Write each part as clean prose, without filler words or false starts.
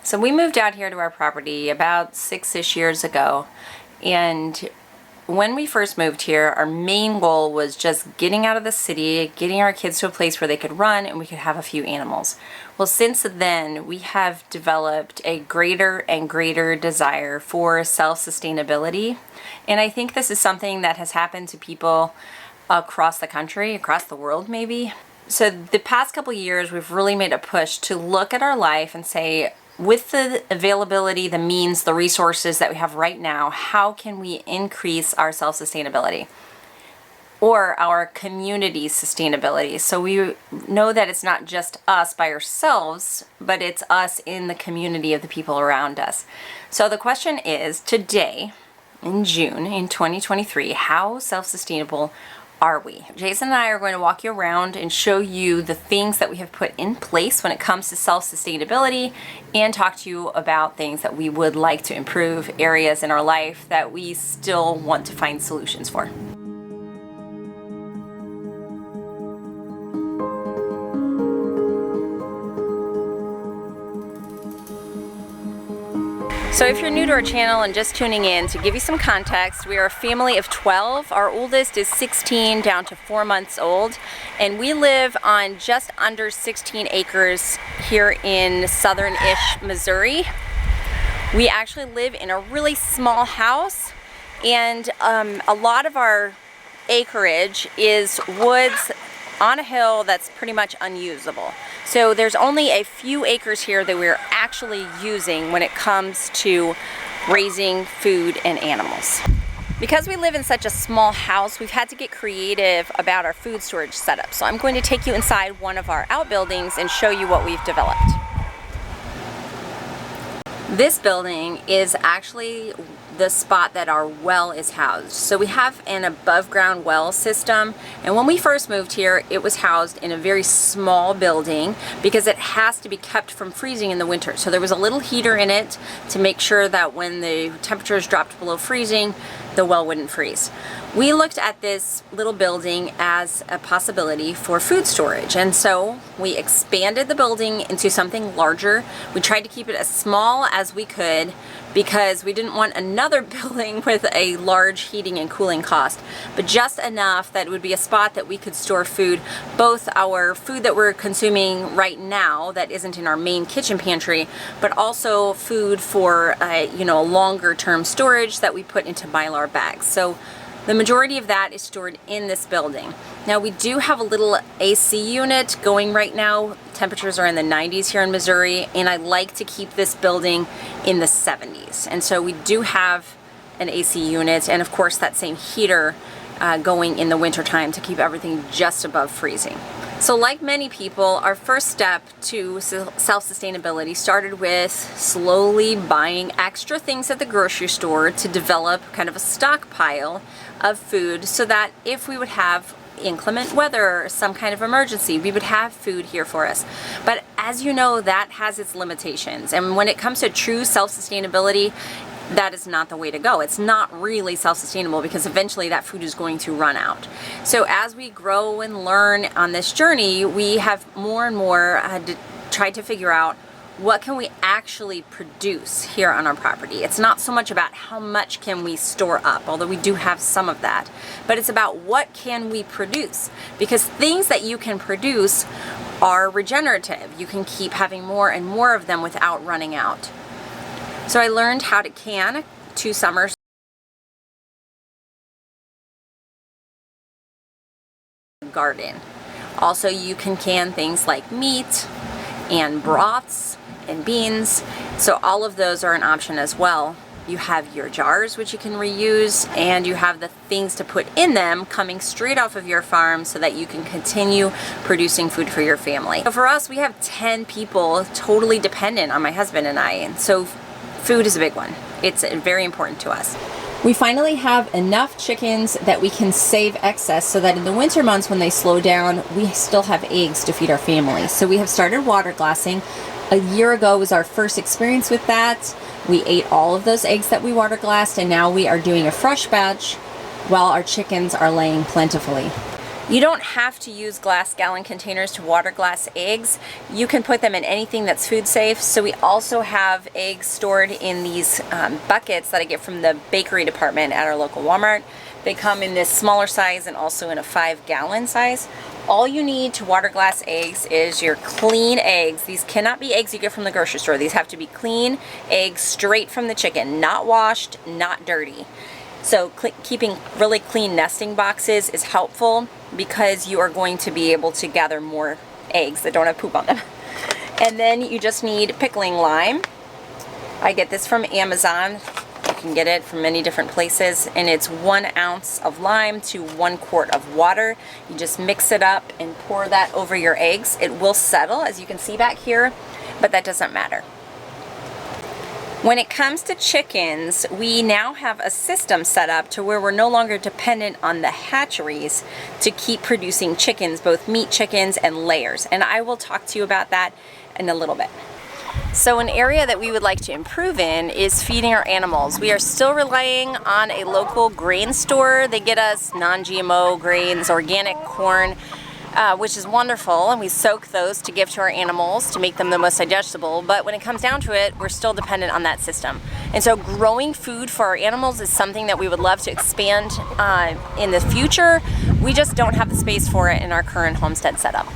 So we moved out here to our property about 6-ish years ago, and when we first moved here, our main goal was just getting out of the city, getting our kids to a place where they could run and we could have a few animals. Well, since then, we have developed a greater and greater desire for self-sustainability, and I think this is something that has happened to people across the country, across the world maybe. So the past couple years, we've really made a push to look at our life and say, with the availability, the means, the resources that we have right now, how can we increase our self-sustainability or our community sustainability? So we know that it's not just us by ourselves, but it's us in the community of the people around us. So the question is, today, in June, in 2023, how self-sustainable are we? Jason and I are going to walk you around and show you the things that we have put in place when it comes to self-sustainability and talk to you about things that we would like to improve, areas in our life that we still want to find solutions for. So if you're new to our channel and just tuning in, to give you some context, we are a family of 12. Our oldest is 16 down to 4 months old, and we live on just under 16 acres here in southern-ish Missouri. We actually live in a really small house, and a lot of our acreage is woods on a hill that's pretty much unusable. So there's only a few acres here that we're actually using when it comes to raising food and animals. Because we live in such a small house, we've had to get creative about our food storage setup. So I'm going to take you inside one of our outbuildings and show you what we've developed. This building is actually the spot that our well is housed. So we have an above ground well system, and when we first moved here, it was housed in a very small building because it has to be kept from freezing in the winter. So there was a little heater in it to make sure that when the temperatures dropped below freezing, the well wouldn't freeze. We looked at this little building as a possibility for food storage, and so we expanded the building into something larger. We tried to keep it as small as we could because we didn't want another building with a large heating and cooling cost, but just enough that it would be a spot that we could store food, both our food that we're consuming right now that isn't in our main kitchen pantry, but also food for a longer term storage that we put into Mylar bags. So the majority of that is stored in this building. Now we do have a little AC unit going right now. Temperatures are in the 90s here in Missouri, and I like to keep this building in the 70s. And so we do have an AC unit, and of course that same heater going in the winter time to keep everything just above freezing. So like many people, our first step to self-sustainability started with slowly buying extra things at the grocery store to develop kind of a stockpile of food so that if we would have inclement weather or some kind of emergency, we would have food here for us. But as you know, that has its limitations. And when it comes to true self-sustainability, that is not the way to go. It's not really self-sustainable because eventually that food is going to run out. So as we grow and learn on this journey, we have more and more tried to figure out what can we actually produce here on our property. It's not so much about how much can we store up, although we do have some of that, but it's about what can we produce, because things that you can produce are regenerative. You can keep having more and more of them without running out. So I learned how to can 2 summers. Garden. Also, you can can things like meat and broths and beans. So all of those are an option as well. You have your jars, which you can reuse, and you have the things to put in them coming straight off of your farm so that you can continue producing food for your family. So for us, we have 10 people totally dependent on my husband and I, and so food is a big one. It's very important to us. We finally have enough chickens that we can save excess so that in the winter months when they slow down, we still have eggs to feed our family. So we have started water glassing. A year ago was our first experience with that. We ate all of those eggs that we water glassed, and now we are doing a fresh batch while our chickens are laying plentifully. You don't have to use glass gallon containers to water glass eggs. You can put them in anything that's food safe. So we also have eggs stored in these buckets that I get from the bakery department at our local Walmart. They come in this smaller size and also in a 5-gallon size. All you need to water glass eggs is your clean eggs. These cannot be eggs you get from the grocery store. These have to be clean eggs straight from the chicken, not washed, not dirty. So keeping really clean nesting boxes is helpful because you are going to be able to gather more eggs that don't have poop on them. And then you just need pickling lime. I get this from Amazon. You can get it from many different places, and it's 1 ounce of lime to 1 quart of water. You just mix it up and pour that over your eggs. It will settle, as you can see back here, but that doesn't matter. When it comes to chickens, we now have a system set up to where we're no longer dependent on the hatcheries to keep producing chickens, both meat chickens and layers. And I will talk to you about that in a little bit. So an area that we would like to improve in is feeding our animals. We are still relying on a local grain store. They get us non-GMO grains, organic corn, which is wonderful, and we soak those to give to our animals to make them the most digestible. But when it comes down to it, we're still dependent on that system. And so growing food for our animals is something that we would love to expand in the future. We just don't have the space for it in our current homestead setup.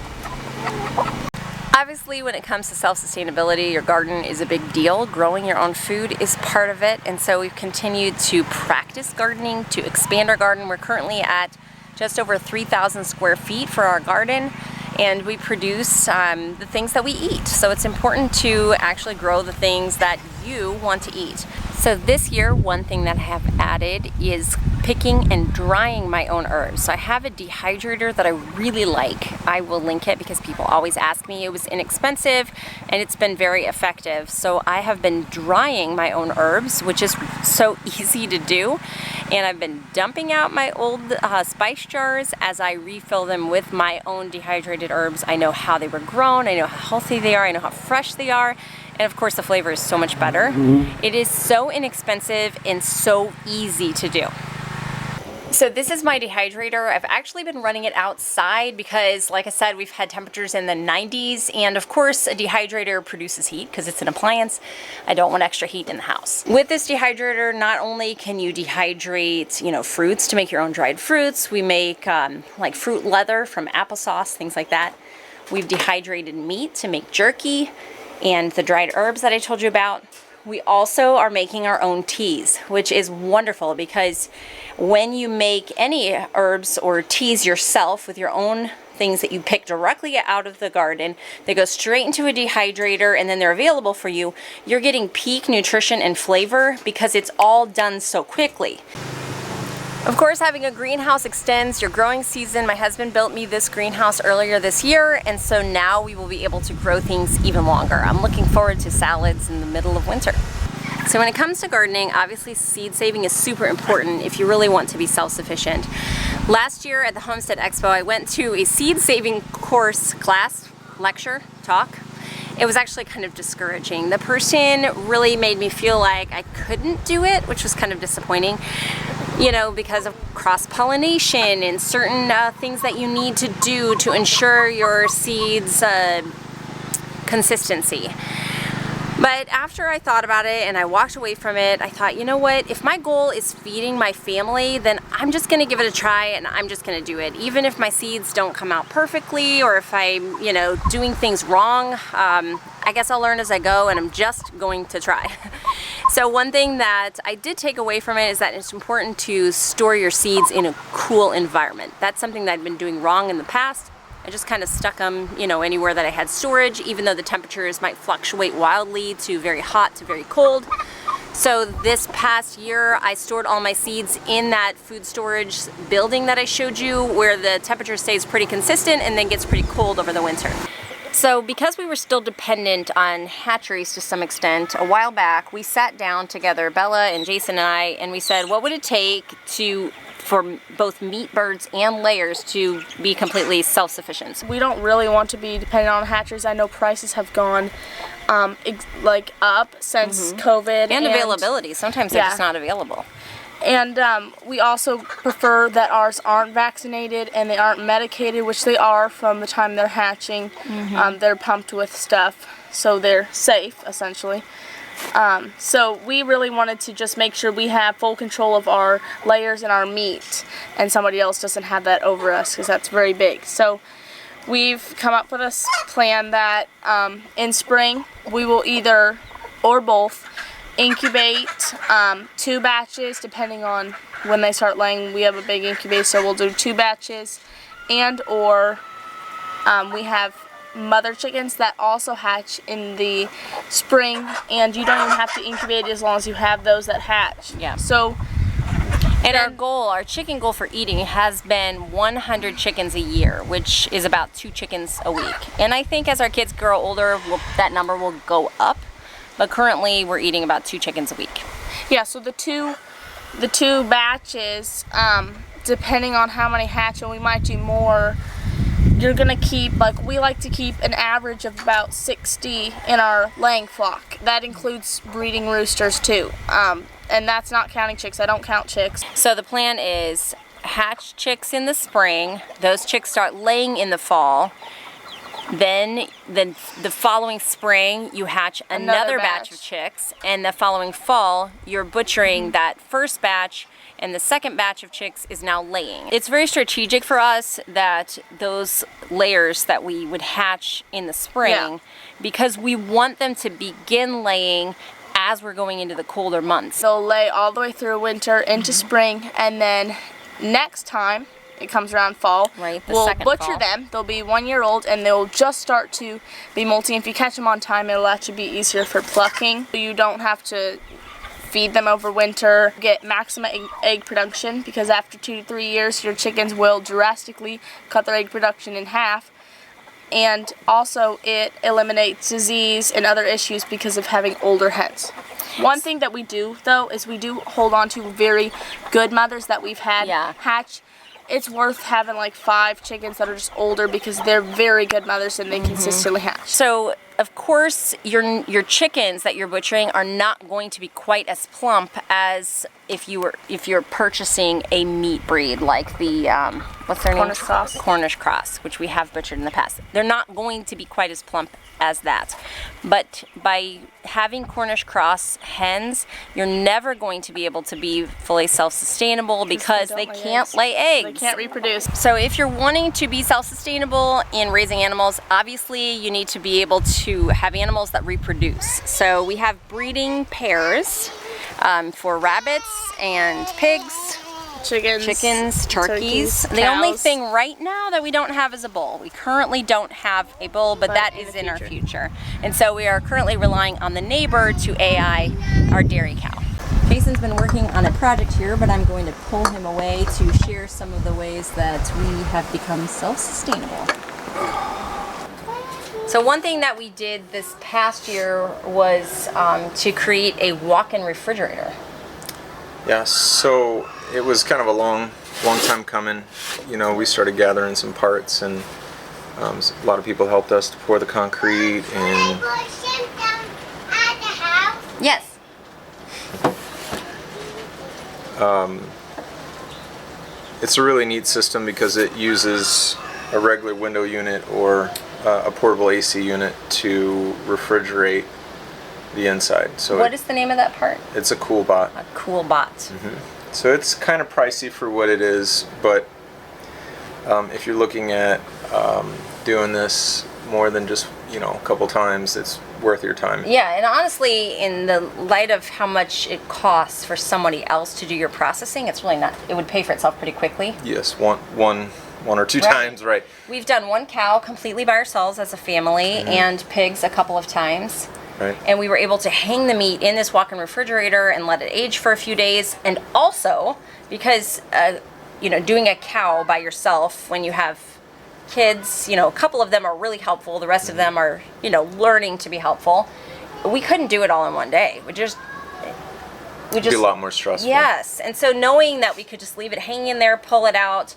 Obviously, when it comes to self-sustainability, your garden is a big deal. Growing your own food is part of it, and so we've continued to practice gardening, to expand our garden. We're currently at just over 3,000 square feet for our garden, and we produce the things that we eat. So it's important to actually grow the things that you want to eat. So this year, one thing that I have added is picking and drying my own herbs. So I have a dehydrator that I really like. I will link it because people always ask me. It was inexpensive and it's been very effective. So I have been drying my own herbs, which is so easy to do. And I've been dumping out my old spice jars as I refill them with my own dehydrated herbs. I know how they were grown, I know how healthy they are, I know how fresh they are, and of course the flavor is so much better. It is so inexpensive and so easy to do. So this is my dehydrator. I've actually been running it outside because, like I said, we've had temperatures in the 90s, and of course a dehydrator produces heat because it's an appliance. I don't want extra heat in the house. With this dehydrator, not only can you dehydrate, fruits to make your own dried fruits, we make like fruit leather from applesauce, things like that. We've dehydrated meat to make jerky and the dried herbs that I told you about. We also are making our own teas, which is wonderful because when you make any herbs or teas yourself with your own things that you pick directly out of the garden, they go straight into a dehydrator and then they're available for you. You're getting peak nutrition and flavor because it's all done so quickly. Of course, having a greenhouse extends your growing season. My husband built me this greenhouse earlier this year, and so now we will be able to grow things even longer. I'm looking forward to salads in the middle of winter. So when it comes to gardening, obviously seed saving is super important if you really want to be self-sufficient. Last year at the Homestead Expo, I went to a seed saving course, class, lecture, talk. It was actually kind of discouraging. The person really made me feel like I couldn't do it, which was kind of disappointing. Because of cross-pollination and certain things that you need to do to ensure your seeds' consistency. But after I thought about it and I walked away from it, I thought, you know what? If my goal is feeding my family, then I'm just going to give it a try and I'm just going to do it. Even if my seeds don't come out perfectly or if I'm, doing things wrong, I guess I'll learn as I go and I'm just going to try. So one thing that I did take away from it is that it's important to store your seeds in a cool environment. That's something that I've been doing wrong in the past. I just kind of stuck them, anywhere that I had storage, even though the temperatures might fluctuate wildly to very hot to very cold. So this past year, I stored all my seeds in that food storage building that I showed you, where the temperature stays pretty consistent and then gets pretty cold over the winter. So because we were still dependent on hatcheries to some extent, a while back we sat down together, Bella and Jason and I, and we said, what would it take for both meat birds and layers to be completely self-sufficient? We don't really want to be dependent on hatcheries. I know prices have gone up since COVID. And availability. Sometimes they're just not available. And we also prefer that ours aren't vaccinated and they aren't medicated, which they are from the time they're hatching. They're pumped with stuff, so they're safe, essentially. So we really wanted to just make sure we have full control of our layers and our meat, and somebody else doesn't have that over us, because that's very big. So we've come up with a plan that in spring we will either, or both, incubate 2 batches depending on when they start laying. We have a big incubator, so we'll do 2 batches, and or we have mother chickens that also hatch in the spring, and you don't even have to incubate as long as you have those that hatch. Yeah. So, and our chicken goal for eating has been 100 chickens a year, which is about 2 chickens a week. And I think as our kids grow older, that number will go up. But currently, we're eating about 2 chickens a week. Yeah. So the two batches, depending on how many hatch, and we might do more. You're gonna keep, like, we like to keep an average of about 60 in our laying flock. That includes breeding roosters too, and that's not counting chicks. I don't count chicks. So the plan is hatch chicks in the spring. Those chicks start laying in the fall. Then the following spring, you hatch another batch of chicks, and the following fall, you're butchering that first batch, and the second batch of chicks is now laying. It's very strategic for us that those layers that we would hatch in the spring, because we want them to begin laying as we're going into the colder months. They'll lay all the way through winter into spring, and then next time it comes around fall, we'll butcher them. They'll be 1 year old, and they'll just start to be molting. If you catch them on time, it'll actually be easier for plucking. You don't have to feed them over winter. Get maximum egg production, because after 2 to 3 years, your chickens will drastically cut their egg production in half. And also, it eliminates disease and other issues because of having older hens. One thing that we do, though, is we do hold on to very good mothers that we've had hatch. It's worth having like 5 chickens that are just older, because they're very good mothers and they consistently hatch. So, of course, your chickens that you're butchering are not going to be quite as plump as if you're purchasing a meat breed like the what's their name? Cornish cross. Cornish cross, which we have butchered in the past. They're not going to be quite as plump as that. But by having Cornish cross hens, you're never going to be able to be fully self-sustainable, because they can't lay eggs. They can't reproduce. So if you're wanting to be self-sustainable in raising animals, obviously you need to be able to have animals that reproduce. So we have breeding pairs for rabbits and pigs, chickens, turkeys. The only thing right now that we don't have is a bull. We currently don't have a bull, but that is in our future. And so we are currently relying on the neighbor to AI our dairy cow. Jason's been working on a project here, but I'm going to pull him away to share some of the ways that we have become self-sustainable. So one thing that we did this past year was to create a walk-in refrigerator. Yeah, so it was kind of a long time coming. You know, we started gathering some parts, and a lot of people helped us to pour the concrete and. Yes. It's a really neat system because it uses a regular window unit or a portable AC unit to refrigerate the inside. So what is the name of that part? It's a CoolBot. A CoolBot. Mm-hmm. So it's kind of pricey for what it is, but if you're looking at doing this more than just a couple times, it's worth your time. Yeah, and honestly, in the light of how much it costs for somebody else to do your processing, it's really not. It would pay for itself pretty quickly. Yes, one or two times, right? We've done one cow completely by ourselves as a family, and pigs a couple of times. Right. And we were able to hang the meat in this walk-in refrigerator and let it age for a few days. And also, because doing a cow by yourself when you have kids, a couple of them are really helpful. The rest of them are, learning to be helpful. We couldn't do it all in one day. It'd be a lot more stressful. Yes. And so knowing that we could just leave it hanging in there, pull it out,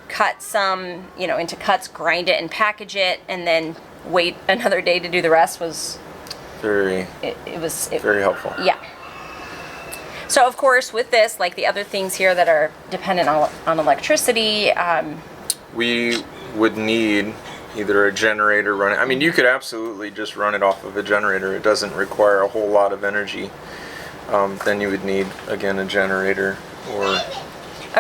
cut some, into cuts, grind it and package it, and then wait another day to do the rest was very helpful. Yeah. So of course with this, like the other things here that are dependent on electricity, we would need either a generator running. I mean, you could absolutely just run it off of a generator. It doesn't require a whole lot of energy. Then you would need, again, a generator or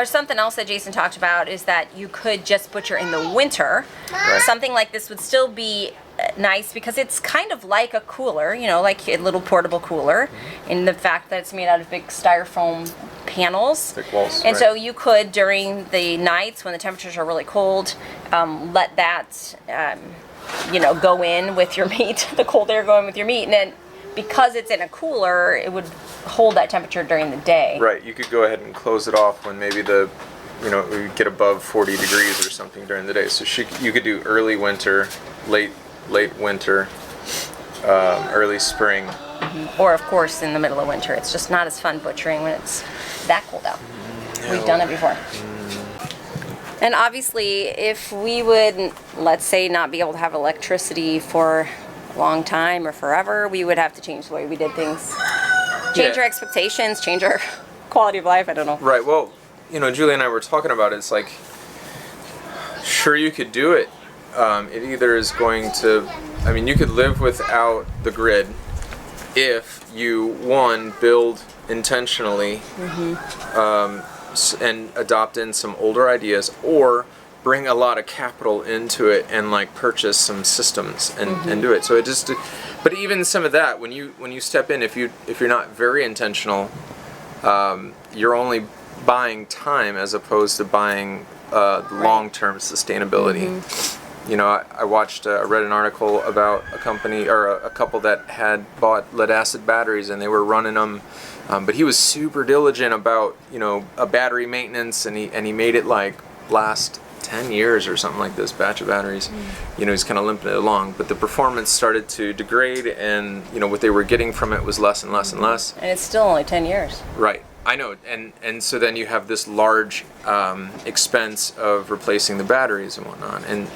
something else that Jason talked about is that you could just butcher in the winter. Right. Something like this would still be nice because it's kind of like a cooler, you know, like a little portable cooler, in the fact that it's made out of big styrofoam panels. Thick walls. And right. so you could, during the nights when the temperatures are really cold, let that, go in with your meat, the cold air going with your meat, and then because it's in a cooler, it would hold that temperature during the day. Right, you could go ahead and close it off when maybe it would get above 40 degrees or something during the day. So you could do early winter, late winter, early spring. Mm-hmm. Or of course in the middle of winter. It's just not as fun butchering when it's that cold out. No. We've done it before. And obviously if we would, let's say, not be able to have electricity for a long time or forever, we would have to change the way we did things. Change our expectations, change our quality of life, I don't know. Right, well, Julie and I were talking about it. It's like, sure, you could do it. It either is going to, you could live without the grid if you, one, build intentionally and adopt in some older ideas, or bring a lot of capital into it and purchase some systems and do it. So it just, but even some of that, when you step in, if you're not very intentional, you're only buying time as opposed to buying long-term sustainability. I read an article about a company or a couple that had bought lead-acid batteries and they were running them, but he was super diligent about a battery maintenance, and he made it last 10 years or something like this batch of batteries. He's kind of limping it along, but the performance started to degrade, and what they were getting from it was less and less and less. And it's still only 10 years. Right. I know, and so then you have this large expense of replacing the batteries and whatnot, and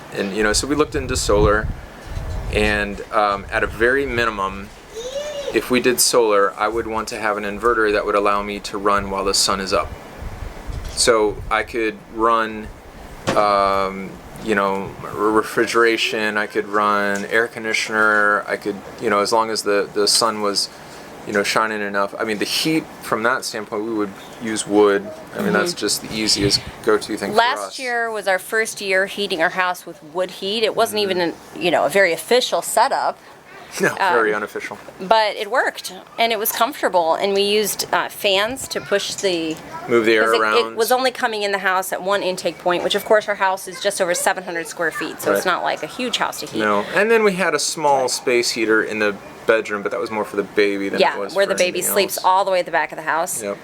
so we looked into solar, and at a very minimum, if we did solar, I would want to have an inverter that would allow me to run while the sun is up. So I could run, refrigeration, I could run air conditioner, I could, as long as the sun was shining enough. The heat from that standpoint, we would use wood. That's just the easiest go-to thing for us. Last year was our first year heating our house with wood heat. It wasn't even a very official setup. No, very unofficial. But it worked, and it was comfortable, and we used fans to move the air around. It was only coming in the house at one intake point, which of course our house is just over 700 square feet, so It's not like a huge house to heat. No, and then we had a small space heater in the bedroom, but that was more for the baby than it was where for the baby sleeps else. all the way at the back of the house. Yep.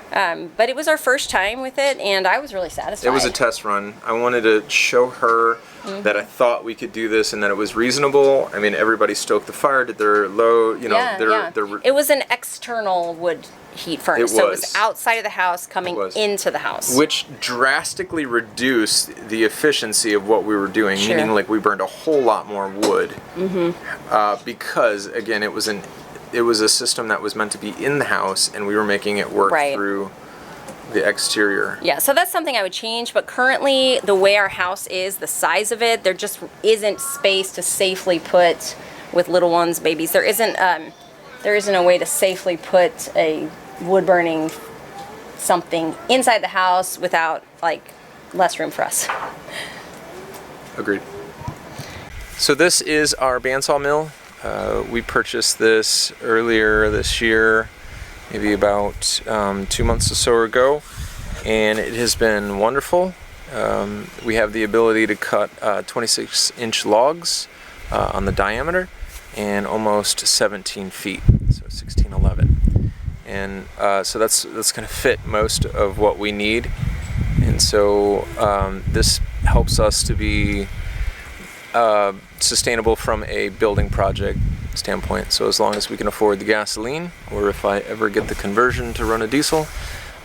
But it was our first time with it, and I was really satisfied. It was a test run. I wanted to show her that I thought we could do this and that it was reasonable. Everybody stoked the fire, did their load, It was an external wood heat furnace, so it was outside of the house coming into the house. Which drastically reduced the efficiency of what we were doing, meaning we burned a whole lot more wood. Because, again, it was a system that was meant to be in the house, and we were making it work through the exterior. Yeah, so that's something I would change, but currently the way our house is, the size of it, there just isn't space to safely put, with little ones, babies, there isn't a way to safely put a wood burning something inside the house without less room for us. Agreed. So this is our bandsaw mill. We purchased this earlier this year, maybe about 2 months or so ago, and it has been wonderful. We have the ability to cut 26-inch logs on the diameter and almost 17 feet, so 1611. And so that's going to fit most of what we need. And so this helps us to be sustainable from a building project standpoint. So as long as we can afford the gasoline, or if I ever get the conversion to run a diesel,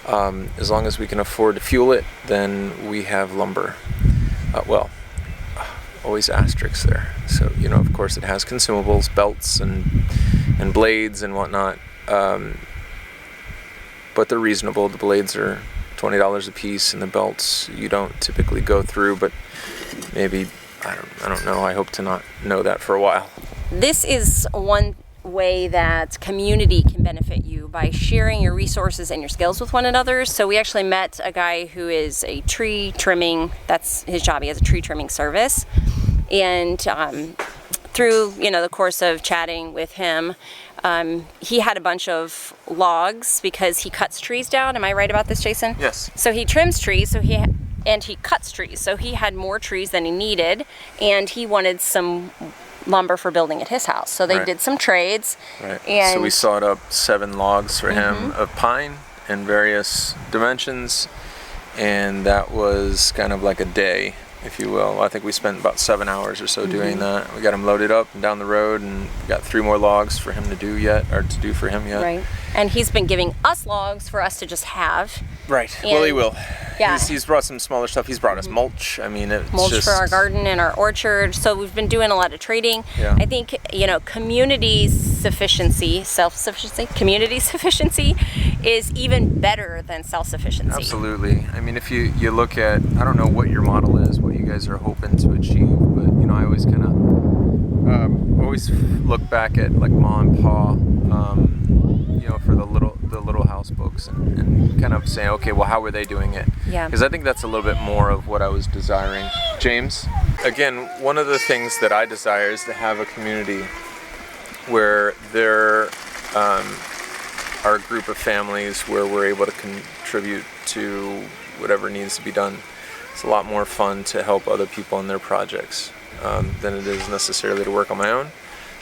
as long as we can afford to fuel it, then we have lumber. Always asterisks there. So, of course it has consumables, belts and blades and whatnot. But but they're reasonable. The blades are $20 a piece, and the belts you don't typically go through, but maybe, I don't know. I hope to not know that for a while. This is one way that community can benefit you by sharing your resources and your skills with one another. So we actually met a guy who is a tree trimming, that's his job, he has a tree trimming service. And through, the course of chatting with him, he had a bunch of logs because he cuts trees down. Am I right about this, Jason? Yes. So he trims trees, and he cuts trees. So he had more trees than he needed, and he wanted some lumber for building at his house. So they Right. did some trades. Right. And So we sawed up 7 logs for him of pine in various dimensions, and that was kind of like a day, if you will. I think we spent about 7 hours or so doing that. We got him loaded up and down the road, and got 3 more logs for him to do for him yet. Right. And he's been giving us logs for us to just have. Right. And- Well, he will. Yeah. He's brought some smaller stuff. He's brought us mulch. I mean, it's Mulch just for our garden and our orchard. So we've been doing a lot of trading. Yeah. I think, community sufficiency, self-sufficiency, community sufficiency is even better than self-sufficiency. Absolutely. I mean, if you look at, I don't know what your model is, what you guys are hoping to achieve, but I always kind of always look back at like Ma and Pa, for the little house books, and kind of saying, okay, well, how were they doing it? Yeah. Because I think that's a little bit more of what I was desiring. James, again, one of the things that I desire is to have a community where there are a group of families where we're able to contribute to whatever needs to be done. It's a lot more fun to help other people in their projects than it is necessarily to work on my own,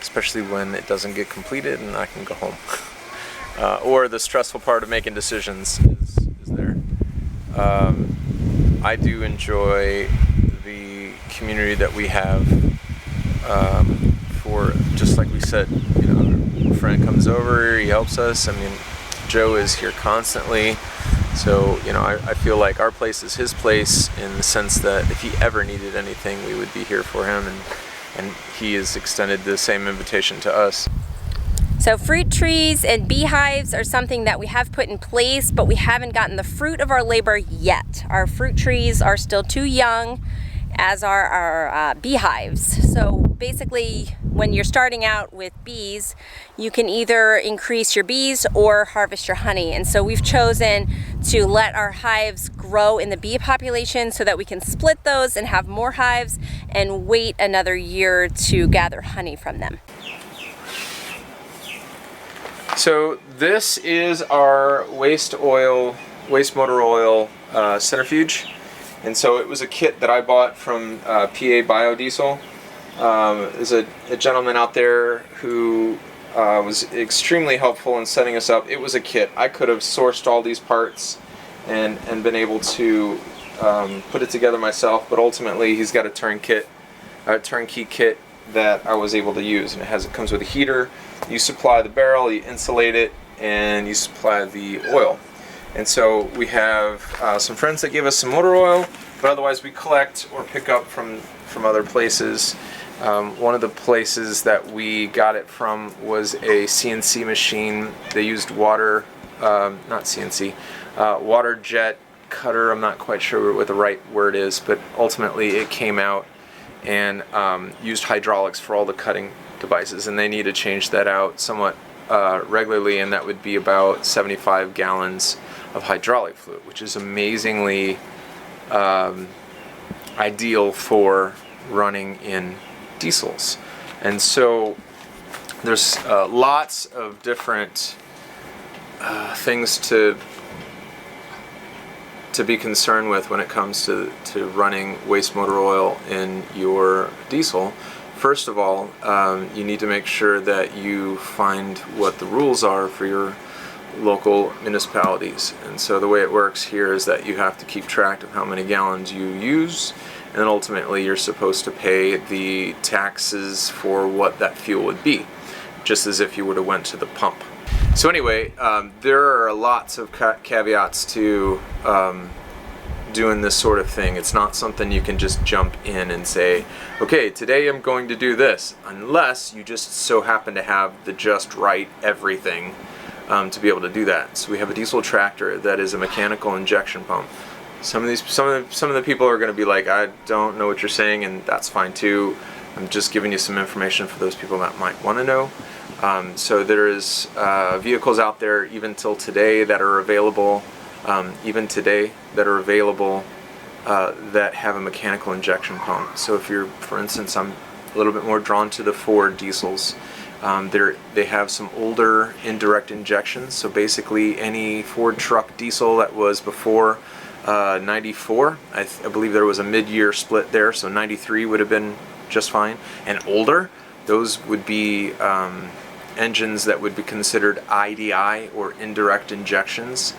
especially when it doesn't get completed and I can go home. Or the stressful part of making decisions is there. I do enjoy the community that we have for, just like we said, a friend comes over, he helps us. I mean, Joe is here constantly. So, I feel like our place is his place in the sense that if he ever needed anything, we would be here for him, and he has extended the same invitation to us. So fruit trees and beehives are something that we have put in place, but we haven't gotten the fruit of our labor yet. Our fruit trees are still too young, as are our beehives. So basically, when you're starting out with bees, you can either increase your bees or harvest your honey. And so we've chosen to let our hives grow in the bee population so that we can split those and have more hives and wait another year to gather honey from them. So this is our waste motor oil centrifuge, and so it was a kit that I bought from PA Biodiesel. There's a gentleman out there who was extremely helpful in setting us up. It was a kit. I could have sourced all these parts and been able to put it together myself, but ultimately he's got a turnkey kit that I was able to use, and it comes with a heater. You supply the barrel, you insulate it, and you supply the oil. And so we have some friends that give us some motor oil, but otherwise we collect or pick up from other places. One of the places that we got it from was a CNC machine. They used water jet cutter. I'm not quite sure what the right word is, but ultimately it came out and used hydraulics for all the cutting devices, and they need to change that out somewhat regularly, and that would be about 75 gallons of hydraulic fluid, which is amazingly ideal for running in diesels. And so there's lots of different things to be concerned with when it comes to running waste motor oil in your diesel. First of all, you need to make sure that you find what the rules are for your local municipalities. And so the way it works here is that you have to keep track of how many gallons you use, and then ultimately you're supposed to pay the taxes for what that fuel would be, just as if you would have went to the pump. So anyway, there are lots of caveats to doing this sort of thing. It's not something you can just jump in and say, okay, today I'm going to do this, unless you just so happen to have the just right everything to be able to do that. So we have a diesel tractor that is a mechanical injection pump. Some of the people are going to be like, I don't know what you're saying, and that's fine too. I'm just giving you some information for those people that might want to know. So there is vehicles out there even till today that are available, that have a mechanical injection pump. So if you're, for instance, I'm a little bit more drawn to the Ford diesels. They have some older indirect injections. So basically any Ford truck diesel that was before 94, I believe there was a mid-year split there, so 93 would have been just fine. And older, those would be engines that would be considered IDI, or indirect injections.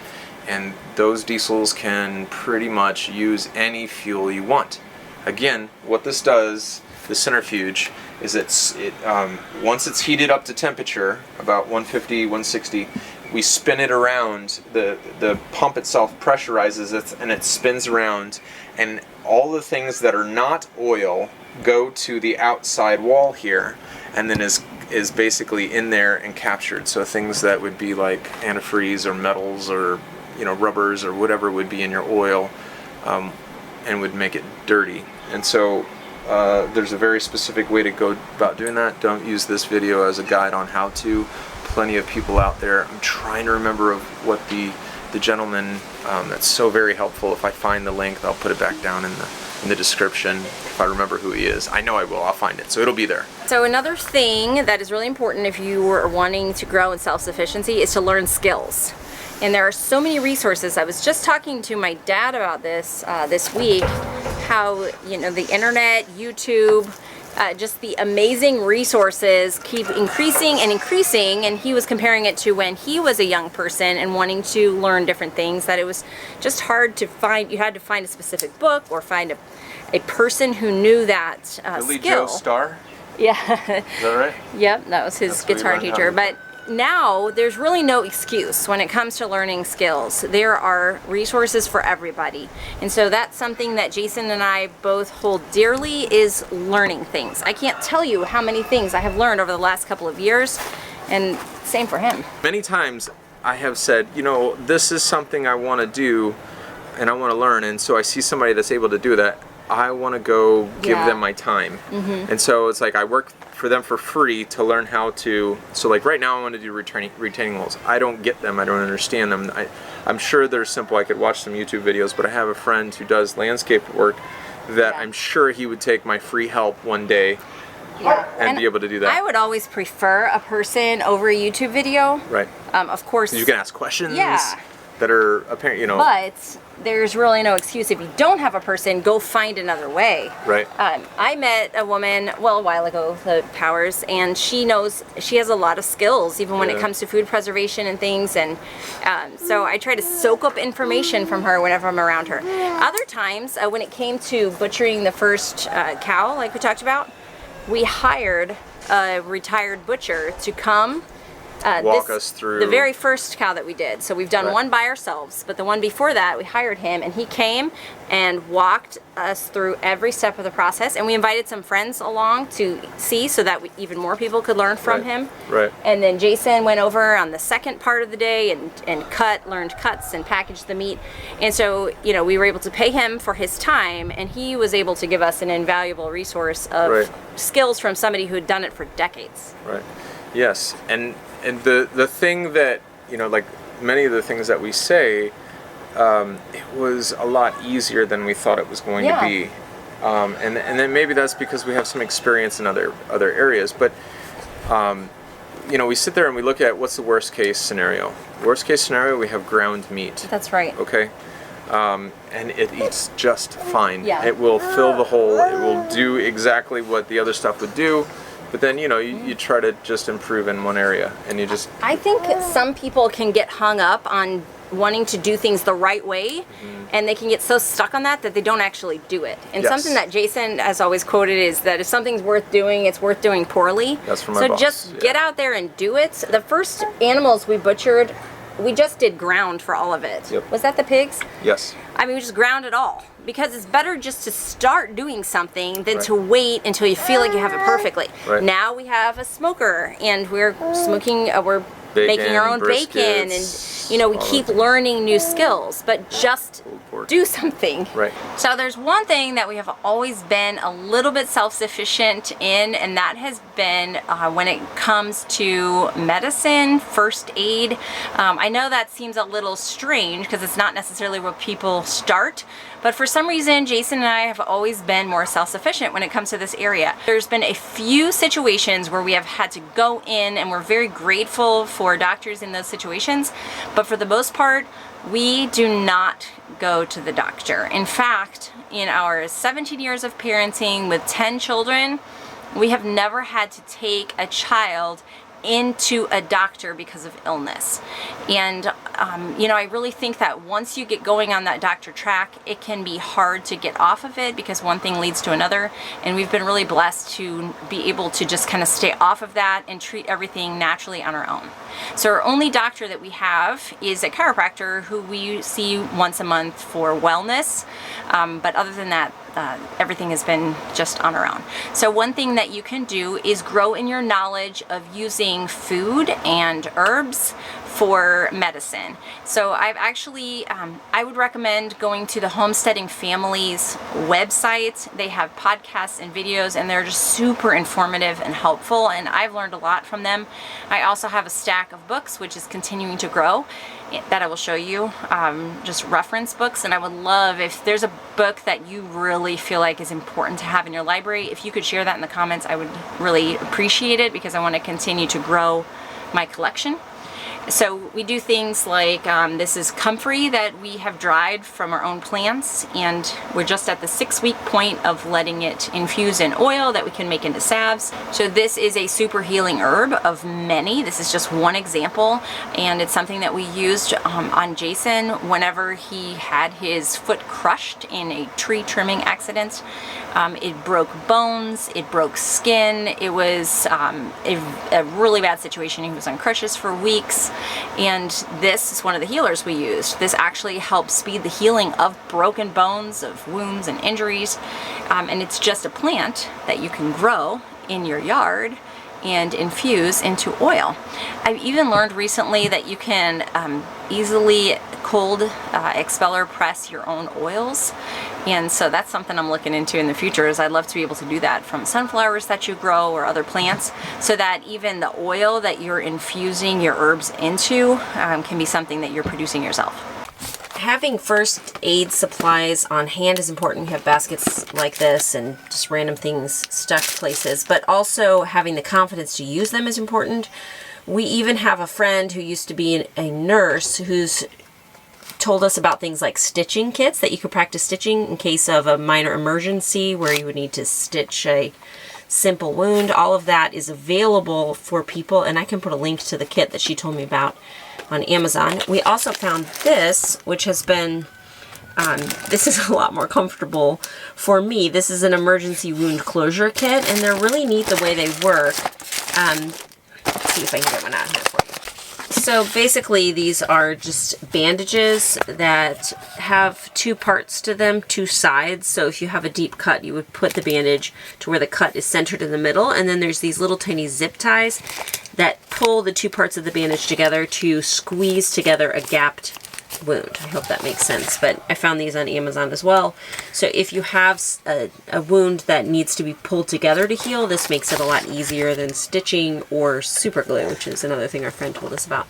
And those diesels can pretty much use any fuel you want. Again, what this does, the centrifuge, is once it's heated up to temperature, about 150, 160, we spin it around. The pump itself pressurizes it, and it spins around, and all the things that are not oil go to the outside wall here, and then is basically in there and captured. So things that would be like antifreeze or metals or rubbers or whatever would be in your oil, and would make it dirty. And so there's a very specific way to go about doing that. Don't use this video as a guide on how to. Plenty of people out there. I'm trying to remember of what the gentleman that's so very helpful. If I find the link, I'll put it back down in the description. If I remember who he is, I know I will. I'll find it, so it'll be there. So another thing that is really important if you are wanting to grow in self-sufficiency is to learn skills. And there are so many resources. I was just talking to my dad about this week, how the internet, YouTube, just the amazing resources keep increasing and increasing, and he was comparing it to when he was a young person and wanting to learn different things, that it was just hard to find. You had to find a specific book or find a person who knew that Billy skill. Joe Starr? Yeah. Is that right? Yep, that was his guitar teacher. But now there's really no excuse when it comes to learning skills. There are resources for everybody, and so that's something that Jason and I both hold dearly, is learning things. I can't tell you how many things I have learned over the last couple of years, and same for him. Many times I have said, this is something I want to do and I want to learn, and so I see somebody that's able to do that, I want to go give them my time. And so it's like I work for them for free to learn how to. So like right now I want to do retaining walls. I don't get them. I don't understand them. I'm sure they're simple. I could watch some YouTube videos, but I have a friend who does landscape work that I'm sure he would take my free help one day and be able to do that. I would always prefer a person over a YouTube video. Right. Of course. You can ask questions. Yeah. That are apparent, But there's really no excuse. If you don't have a person, go find another way. Right. I met a woman, a while ago, the Powers, and she has a lot of skills, even when it comes to food preservation and things. And so I try to soak up information from her whenever I'm around her. Other times, when it came to butchering the first cow, like we talked about, we hired a retired butcher to come walk us through the very first cow that we did. So we've done one by ourselves, but the one before that we hired him, and he came and walked us through every step of the process, and we invited some friends along to see, so that even more people could learn from him. Right. And then Jason went over on the second part of the day and learned cuts and packaged the meat. And so we were able to pay him for his time, and he was able to give us an invaluable resource of skills from somebody who had done it for decades. Right. Yes. And the thing that, like many of the things that we say, it was a lot easier than we thought it was going to be. And then maybe that's because we have some experience in other areas. But, we sit there and we look at what's the worst case scenario. Worst case scenario, we have ground meat. That's right. Okay. And it eats just fine. Yeah. It will fill the hole. It will do exactly what the other stuff would do. But then, you try to just improve in one area, and you just... I think some people can get hung up on wanting to do things the right way, and they can get so stuck on that they don't actually do it. And something that Jason has always quoted is that if something's worth doing, it's worth doing poorly. That's from my boss. So just get out there and do it. The first animals we butchered, we just did ground for all of it. Yep. Was that the pigs? Yes. I mean, we just ground it all, because it's better just to start doing something than to wait until you feel like you have it perfectly. Right. Now we have a smoker, and we're smoking, we're making our own bacon, and we keep learning new skills, but just do something. Right. So there's one thing that we have always been a little bit self-sufficient in, and that has been when it comes to medicine, first aid. I know that seems a little strange because it's not necessarily where people start, but for some reason Jason and I have always been more self-sufficient when it comes to this area. There's been a few situations where we have had to go in, and we're very grateful for doctors in those situations, but for the most part we do not go to the doctor. In fact, in our 17 years of parenting with 10 children, we have never had to take a child into a doctor because of illness. And I really think that once you get going on that doctor track, it can be hard to get off of it because one thing leads to another, and we've been really blessed to be able to just kind of stay off of that and treat everything naturally on our own. So our only doctor that we have is a chiropractor who we see once a month for wellness, but other than that, everything has been just on our own. So one thing that you can do is grow in your knowledge of using food and herbs for medicine. So I've actually, I would recommend going to the Homesteading Family's website. They have podcasts and videos, and they're just super informative and helpful, and I've learned a lot from them. I also have a stack of books, which is continuing to grow, that I will show you, just reference books, and I would love if there's a book that you really feel like is important to have in your library. If you could share that in the comments, I would really appreciate it because I want to continue to grow my collection. So we do things like, this is comfrey that we have dried from our own plants, and we're just at the 6-week point of letting it infuse in oil that we can make into salves. So this is a super healing herb of many. This is just one example, and it's something that we used on Jason whenever he had his foot crushed in a tree trimming accident. It broke bones, it broke skin. It was a really bad situation. He was on crutches for weeks, and this is one of the healers we used. This actually helps speed the healing of broken bones, of wounds and injuries, and it's just a plant that you can grow in your yard and infuse into oil. I've even learned recently that you can easily cold expeller press your own oils, and so that's something I'm looking into in the future. Is I'd love to be able to do that from sunflowers that you grow or other plants, so that even the oil that you're infusing your herbs into can be something that you're producing yourself. Having first aid supplies on hand is important. We have baskets like this and just random things stuck places, but also having the confidence to use them is important. We even have a friend who used to be a nurse who's told us about things like stitching kits that you could practice stitching in case of a minor emergency where you would need to stitch a simple wound. All of that is available for people, and I can put a link to the kit that she told me about on Amazon. We also found this, which has been, this is a lot more comfortable for me. This is an emergency wound closure kit, and they're really neat the way they work. Let's see if I can get one out here for you. So basically these are just bandages that have two parts to them, two sides. So if you have a deep cut, you would put the bandage to where the cut is centered in the middle, and then there's these little tiny zip ties that pull the two parts of the bandage together to squeeze together a gapped wound. I hope that makes sense, but I found these on Amazon as well. So if you have a wound that needs to be pulled together to heal, this makes it a lot easier than stitching or super glue, which is another thing our friend told us about.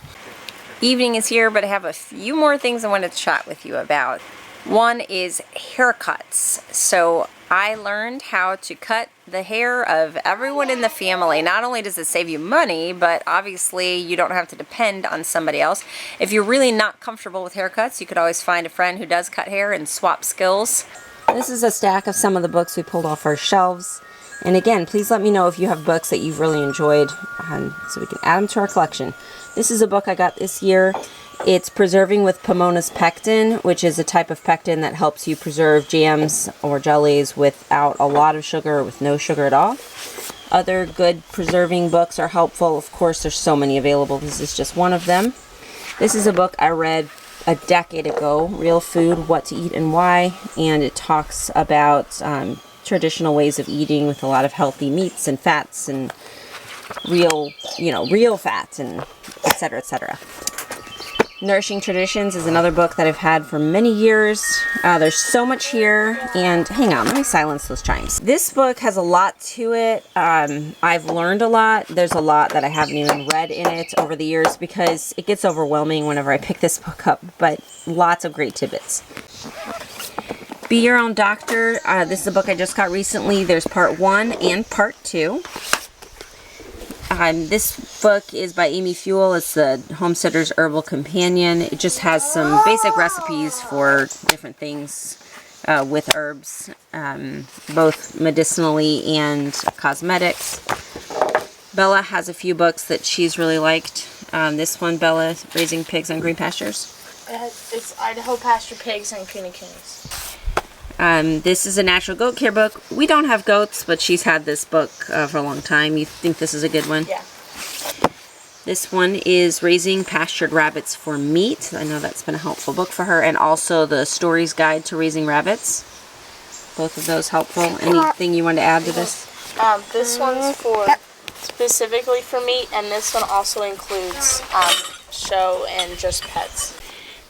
Evening is here, but I have a few more things I wanted to chat with you about. One is haircuts. So I learned how to cut the hair of everyone in the family. Not only does it save you money, but obviously you don't have to depend on somebody else. If you're really not comfortable with haircuts, you could always find a friend who does cut hair and swap skills. This is a stack of some of the books we pulled off our shelves. And again, please let me know if you have books that you've really enjoyed, so we can add them to our collection. This is a book I got this year. It's Preserving with Pomona's Pectin, which is a type of pectin that helps you preserve jams or jellies without a lot of sugar or with no sugar at all. Other good preserving books are helpful. Of course, there's so many available. This is just one of them. This is a book I read a decade ago, Real Food, What to Eat and Why, and it talks about traditional ways of eating with a lot of healthy meats and fats and real, real fats and etc., etc. Nourishing Traditions is another book that I've had for many years. There's so much here, and hang on, let me silence those chimes. This book has a lot to it. I've learned a lot. There's a lot that I haven't even read in it over the years because it gets overwhelming whenever I pick this book up, but lots of great tidbits. Be Your Own Doctor. This is a book I just got recently. There's part 1 and part 2. This book is by Amy Fuel. It's the Homesteader's Herbal Companion. It just has some basic recipes for different things with herbs, both medicinally and cosmetics. Bella has a few books that she's really liked. This one, Bella, Raising Pigs on Green Pastures. It's Idaho Pasture Pigs and Cooney Coonies. This is a natural goat care book. We don't have goats, but she's had this book for a long time. You think this is a good one? Yeah. This one is Raising Pastured Rabbits for Meat. I know that's been a helpful book for her. And also the Stories Guide to Raising Rabbits. Both of those helpful. Anything you want to add to this? This one's for specifically for meat, and this one also includes show and just pets.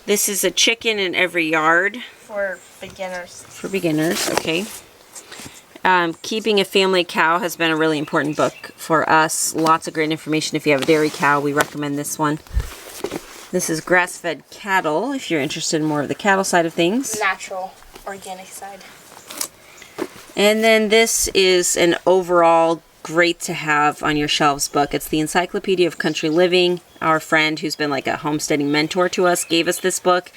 This is A Chicken in Every Yard. For beginners. For beginners, okay. Keeping a Family Cow has been a really important book for us. Lots of great information if you have a dairy cow. We recommend this one. This is Grass-Fed Cattle, if you're interested in more of the cattle side of things. Natural, organic side. And then this is an overall great to have on your shelves book. It's the Encyclopedia of Country Living. Our friend who's been like a homesteading mentor to us gave us this book.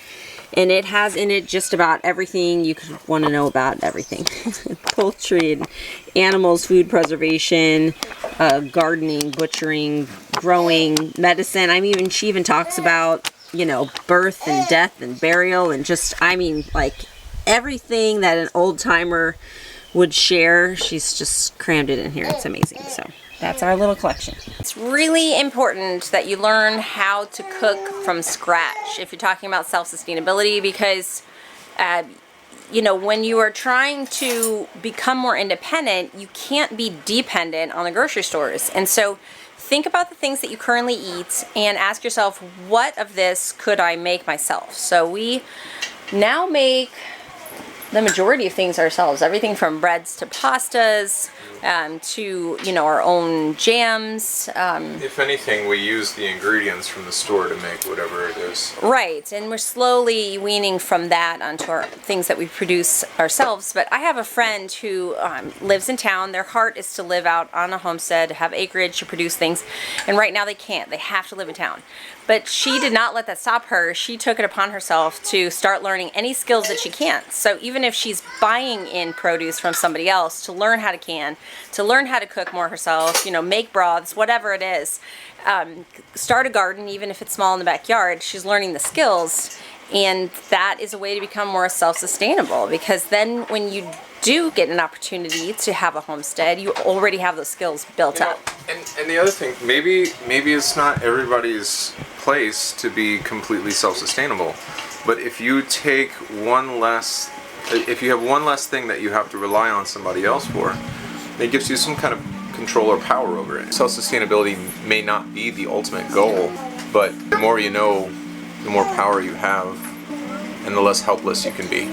And it has in it just about everything you could want to know about everything. Poultry and animals, food preservation, gardening, butchering, growing, medicine. She even talks about, birth and death and burial and just, like everything that an old timer would share. She's just crammed it in here. It's amazing. So that's our little collection. It's really important that you learn how to cook from scratch if you're talking about self-sustainability because, when you are trying to become more independent, you can't be dependent on the grocery stores. And so think about the things that you currently eat and ask yourself, what of this could I make myself? So we now make the majority of things ourselves, everything from breads to pastas, to our own jams. If anything, we use the ingredients from the store to make whatever it is. Right, and we're slowly weaning from that onto our things that we produce ourselves. But I have a friend who lives in town. Their heart is to live out on a homestead, have acreage to produce things, and right now they can't. They have to live in town. But she did not let that stop her. She took it upon herself to start learning any skills that she can. So even if she's buying in produce from somebody else, to learn how to can, to learn how to cook more herself, make broths, whatever it is, start a garden, even if it's small in the backyard, she's learning the skills. And that is a way to become more self-sustainable because then when you do get an opportunity to have a homestead, you already have those skills built up. And the other thing, maybe it's not everybody's place to be completely self-sustainable, but if you take if you have one less thing that you have to rely on somebody else for, it gives you some kind of control or power over it. Self-sustainability may not be the ultimate goal, but the more you know, the more power you have, and the less helpless you can be.